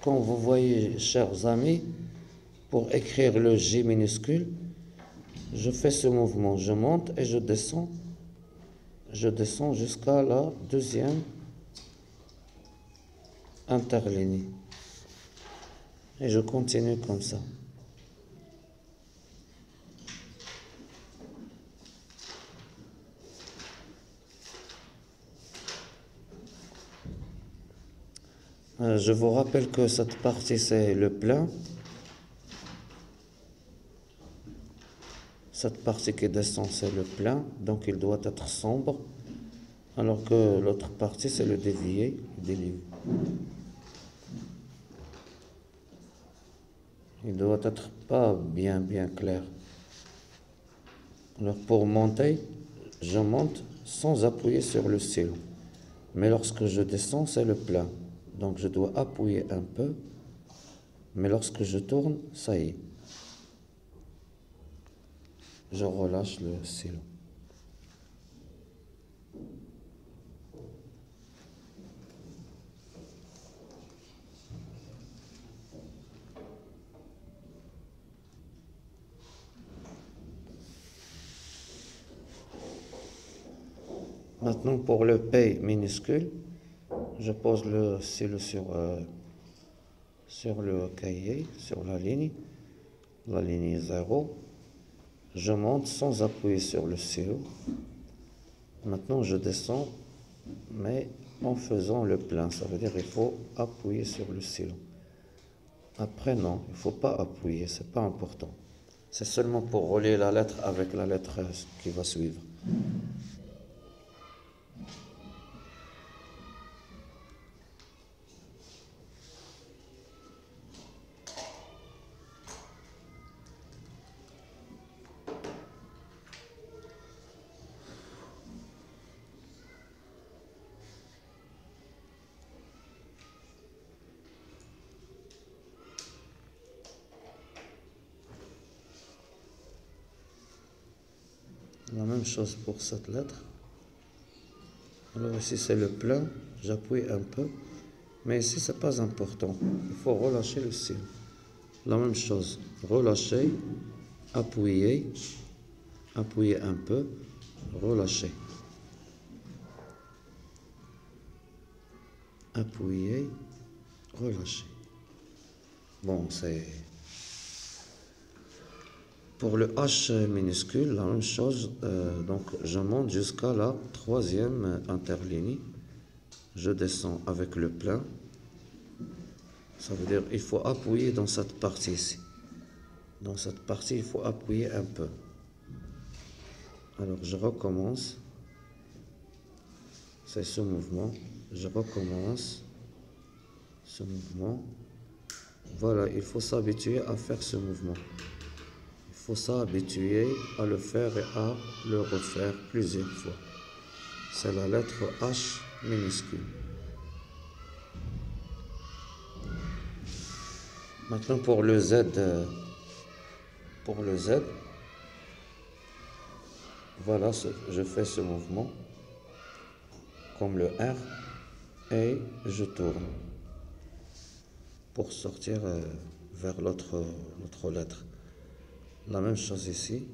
Quand vous voyez, chers amis, pour écrire le J minuscule, je fais ce mouvement, je monte et je descends jusqu'à la deuxième interligne. Et je continue comme ça. Je vous rappelle que cette partie, c'est le plein. Cette partie qui descend, c'est le plein, donc il doit être sombre, alors que l'autre partie, c'est le dévié, le délié. Il doit être pas bien clair. Alors pour monter, je monte sans appuyer sur le stylo. Mais lorsque je descends, c'est le plein. Donc je dois appuyer un peu. Mais lorsque je tourne, ça y est. Je relâche le stylo. Maintenant pour le P minuscule, je pose le stylo sur le cahier, sur la ligne 0. Je monte sans appuyer sur le stylo. Maintenant je descends, mais en faisant le plein. Ça veut dire qu'il faut appuyer sur le stylo. Après non, il ne faut pas appuyer, c'est pas important. C'est seulement pour relier la lettre avec la lettre qui va suivre. La même chose pour cette lettre. Alors ici c'est le plein, j'appuie un peu, mais ici c'est pas important. Il faut relâcher le stylo. La même chose, relâcher, appuyer un peu, relâcher. Appuyer, relâcher. Bon, c'est... Pour le H minuscule, la même chose, donc je monte jusqu'à la troisième interligne. Je descends avec le plein. Ça veut dire qu'il faut appuyer dans cette partie ici. Dans cette partie, il faut appuyer un peu. Alors je recommence. C'est ce mouvement. Je recommence ce mouvement. Voilà, il faut s'habituer à faire ce mouvement. Il faut s'habituer à le faire et à le refaire plusieurs fois. C'est la lettre H minuscule. Maintenant pour le Z, voilà, je fais ce mouvement comme le R et je tourne pour sortir vers l'autre lettre. La même chose ici.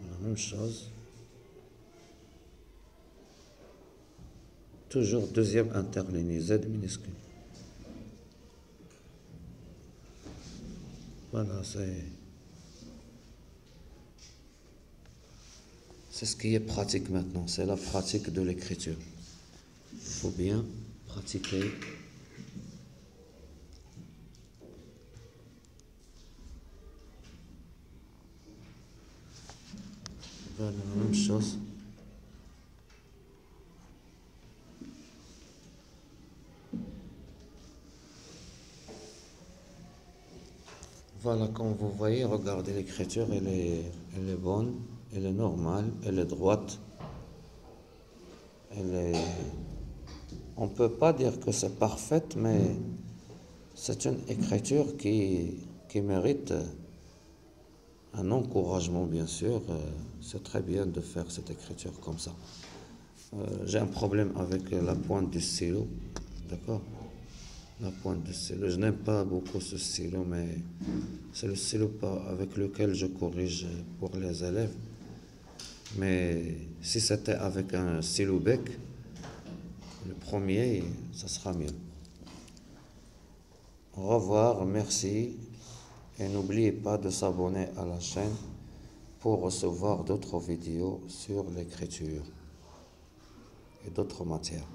La même chose. Toujours deuxième interligne, Z minuscule. Voilà, c'est ce qui est pratique maintenant. C'est la pratique de l'écriture. Il faut bien pratiquer. Voilà, la même chose. Voilà, comme vous voyez, regardez l'écriture, elle est bonne, elle est normale, elle est droite. On ne peut pas dire que c'est parfaite, mais c'est une écriture qui mérite un encouragement, bien sûr. C'est très bien de faire cette écriture comme ça. j'ai un problème avec la pointe du stylo, d'accord? La pointe du stylo. Je n'aime pas beaucoup ce stylo, mais c'est le stylo avec lequel je corrige pour les élèves. Mais si c'était avec un stylo bec, le premier, ça sera mieux. Au revoir, merci. Et n'oubliez pas de s'abonner à la chaîne pour recevoir d'autres vidéos sur l'écriture et d'autres matières.